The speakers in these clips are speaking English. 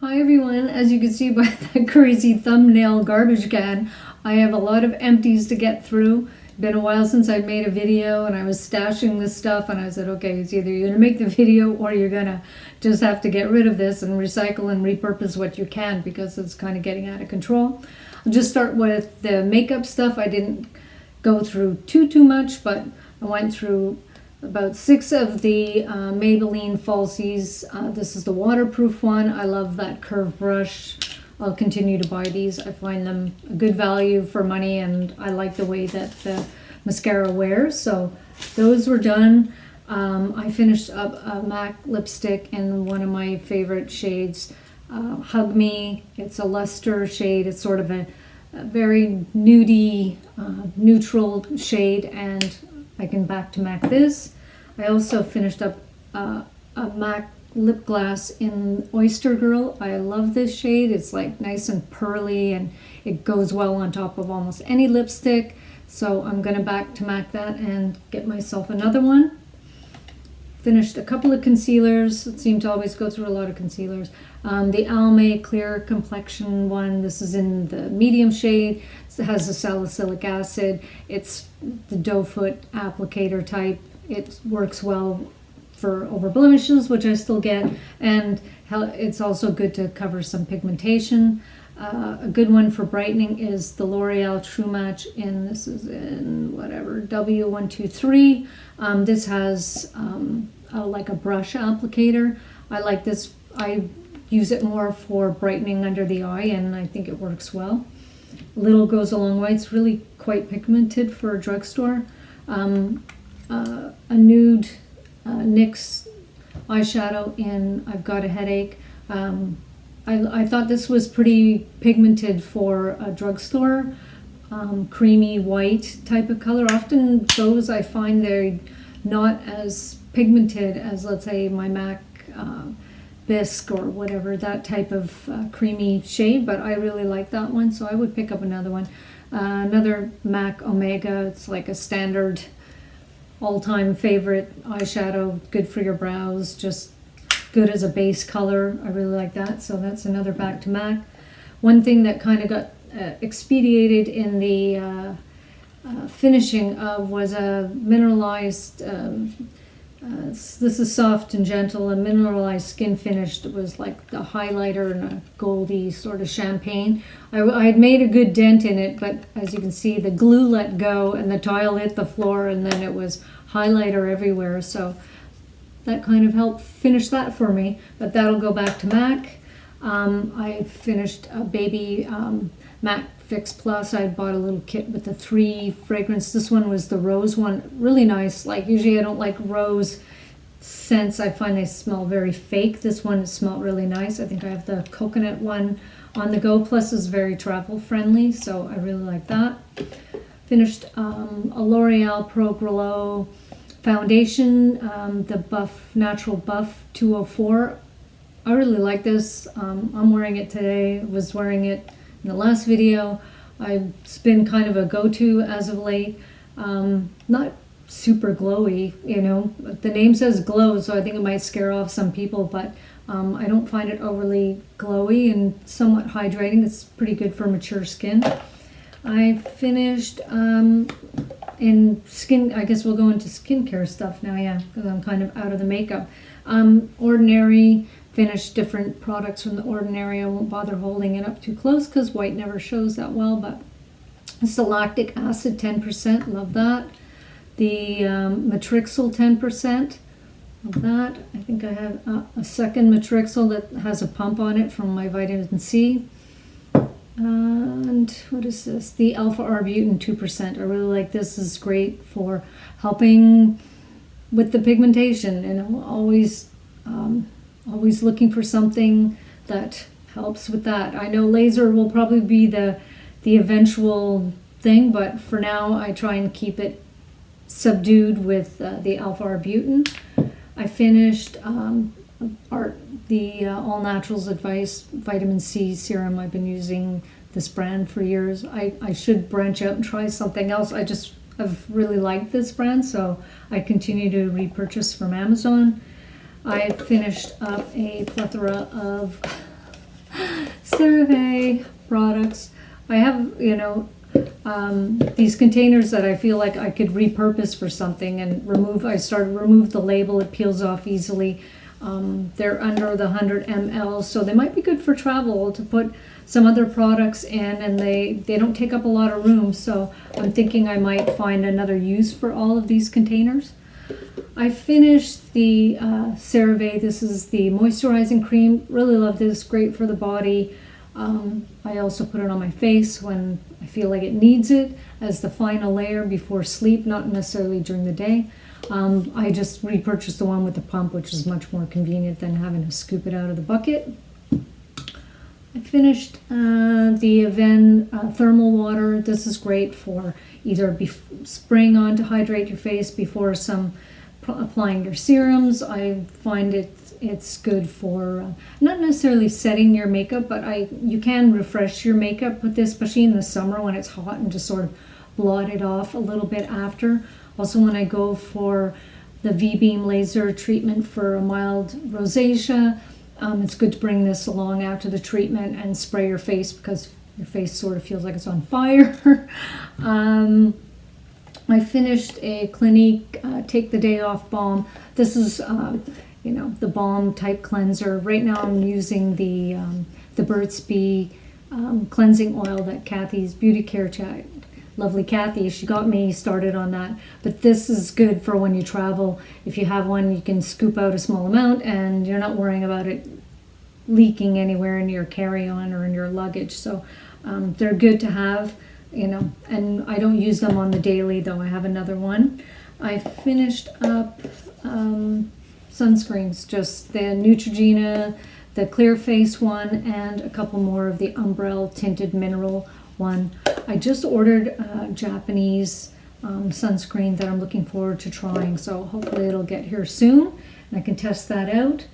Hi everyone, as you can see by that crazy thumbnail garbage can, I have a lot of empties to get through. Been a while since I made a video and I was stashing this stuff and I said, okay, it's either you're gonna make the video or you're gonna just have to get rid of this and recycle and repurpose what you can because it's kind of getting out of control. I'll just start with the makeup stuff. I didn't go through too much, but I went through about 6 of the Maybelline Falsies. This is the waterproof one. I love that curved brush. I'll continue to buy these. I find them a good value for money and I like the way that the mascara wears. So those were done. I finished up a MAC lipstick in one of my favorite shades, Hug Me. It's a luster shade. It's sort of a very nudie, neutral shade, and I can back to MAC this. I also finished up a MAC lip gloss in Oyster Girl. I love this shade. It's like nice and pearly and it goes well on top of almost any lipstick. So I'm gonna back to MAC that and get myself another one. Finished a couple of concealers. It seemed to always go through a lot of concealers. The Almay Clear Complexion one. This is in the medium shade. It has the salicylic acid. It's the doe foot applicator type. It works well for over blemishes, which I still get, and it's also good to cover some pigmentation. A good one for brightening is the L'Oreal True Match this is in whatever, W123. This has like a brush applicator. I like this. I use it more for brightening under the eye and I think it works well. A little goes a long way. It's really quite pigmented for a drugstore. A nude NYX eyeshadow in I've Got a Headache. I thought this was pretty pigmented for a drugstore, creamy white type of color. Often those I find they're not as pigmented as, let's say, my MAC Bisque or whatever, that type of creamy shade, but I really like that one, so I would pick up another one. Another MAC Omega. It's like a standard all-time favorite eyeshadow, good for your brows, just good as a base color. I really like that, so that's another back to MAC. One thing that kind of got expedited in the finishing of was a mineralized, this is soft and gentle, a mineralized Skinfinish that was like the highlighter and a goldy sort of champagne. I had made a good dent in it, but as you can see, the glue let go and the tile hit the floor and then it was highlighter everywhere. So that kind of helped finish that for me, but that'll go back to MAC. I finished a baby MAC Fix Plus. I bought a little kit with the 3 fragrance. This one was the rose one, really nice. Like usually I don't like rose scents. I find they smell very fake. This one smelled really nice. I think I have the coconut one on the go, plus is very travel friendly, so I really like that. Finished a L'Oreal Pro Glow foundation, the Natural Buff 204. I really like this. I'm wearing it today. Was wearing it in the last video. It's been kind of a go-to as of late. Not super glowy, you know. The name says glow, so I think it might scare off some people, but I don't find it overly glowy and somewhat hydrating. It's pretty good for mature skin. I finished in skin, I guess we'll go into skincare stuff now, yeah, because I'm kind of out of the makeup. Ordinary, finished different products from the Ordinary. I won't bother holding it up too close because white never shows that well, but it's the lactic acid 10%, love that. The Matrixyl 10%, love that. I think I have a second Matrixyl that has a pump on it from my vitamin C. And what is this? The Alpha Arbutin 2%. I really like this. This is great for helping with the pigmentation, and always looking for something that helps with that. I know laser will probably be the eventual thing, but for now I try and keep it subdued with the Alpha Arbutin. I finished the All Naturals Advice Vitamin C Serum. I've been using this brand for years. I should branch out and try something else. I've really liked this brand, so I continue to repurchase from Amazon. I finished up a plethora of Cerave products. I have, you know, these containers that I feel like I could repurpose for something and remove. I started to remove the label. It peels off easily. They're under the 100 ml, so they might be good for travel to put some other products in, and they don't take up a lot of room, so I'm thinking I might find another use for all of these containers. I finished the Cerave. This is the moisturizing cream. Really love this, great for the body. I also put it on my face when I feel like it needs it as the final layer before sleep, not necessarily during the day. I just repurchased the one with the pump, which is much more convenient than having to scoop it out of the bucket. I finished the Avene thermal water. This is great for either spraying on to hydrate your face before applying your serums. I find it's good for not necessarily setting your makeup, but you can refresh your makeup with this, especially in the summer when it's hot, and just sort of blot it off a little bit after. Also, when I go for the V-beam laser treatment for a mild rosacea, it's good to bring this along after the treatment and spray your face, because your face sort of feels like it's on fire. I finished a Clinique Take the Day Off balm. This is, you know, the balm type cleanser. Right now I'm using the Burt's Bee cleansing oil that Kathy's Beauty Care Chat. Lovely Kathy, she got me started on that. But this is good for when you travel. If you have one, you can scoop out a small amount and you're not worrying about it leaking anywhere in your carry-on or in your luggage. So they're good to have, you know, and I don't use them on the daily, though I have another one. I finished up sunscreens, just the Neutrogena, the Clear Face one, and a couple more of the Ombrelle Tinted Mineral one. I just ordered a Japanese sunscreen that I'm looking forward to trying, so hopefully it'll get here soon and I can test that out.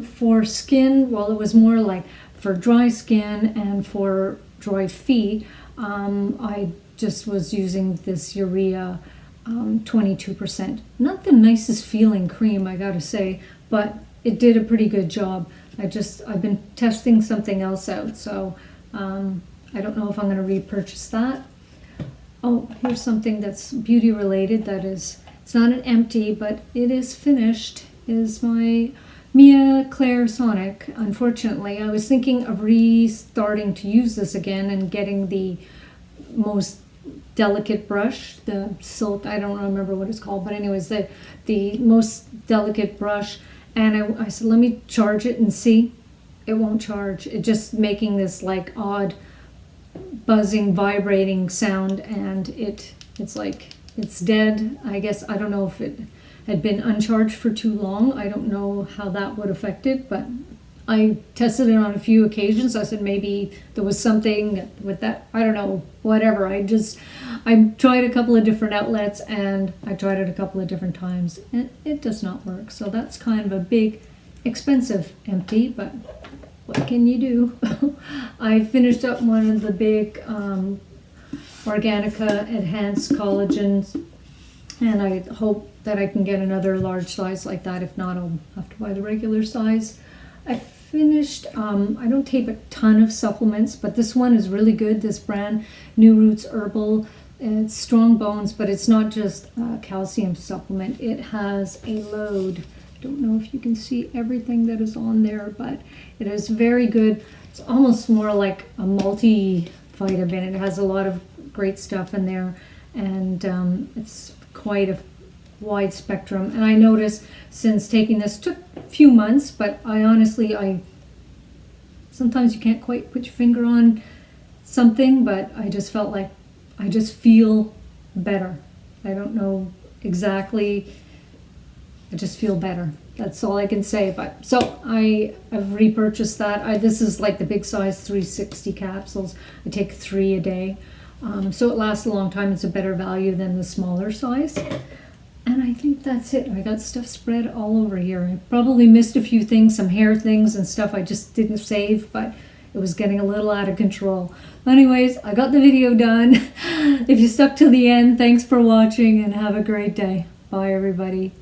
For skin, well, it was more like for dry skin and for dry feet, I just was using this Urea 22%. Not the nicest feeling cream, I gotta say, but it did a pretty good job. I've been testing something else out, so I don't know if I'm going to repurchase that. Oh, here's something that's beauty related. It's not an empty, but it is finished. Is my Mia Clairsonic. Unfortunately, I was thinking of restarting to use this again and getting the most delicate brush, the silk. I don't remember what it's called, but anyways, the most delicate brush. And I said, let me charge it and see. It won't charge. It's just making this like odd buzzing, vibrating sound, and it's like it's dead. I guess I don't know if it had been uncharged for too long. I don't know how that would affect it, but I tested it on a few occasions. I said maybe there was something with that. I don't know, whatever. I tried a couple of different outlets and I tried it a couple of different times and it does not work. So that's kind of a big, expensive empty, but what can you do? I finished up one of the big Organika Enhanced Collagens, and I hope that I can get another large size like that. If not, I'll have to buy the regular size. I finished, I don't take a ton of supplements, but this one is really good. This brand, New Roots Herbal. It's strong bones, but it's not just a calcium supplement. It has a load. Don't know if you can see everything that is on there, but it is very good. It's almost more like a multivitamin. It has a lot of great stuff in there, and it's quite a wide spectrum. And I noticed since taking this, took a few months, but I sometimes you can't quite put your finger on something, but I just felt like I just feel better. I don't know exactly. I just feel better. That's all I can say. But so I have repurchased that. This is like the big size 360 capsules. I take 3 a day. So it lasts a long time. It's a better value than the smaller size. And I think that's it. I got stuff spread all over here. I probably missed a few things, some hair things and stuff I just didn't save, but it was getting a little out of control. Anyways, I got the video done. If you stuck to the end, thanks for watching and have a great day. Bye, everybody.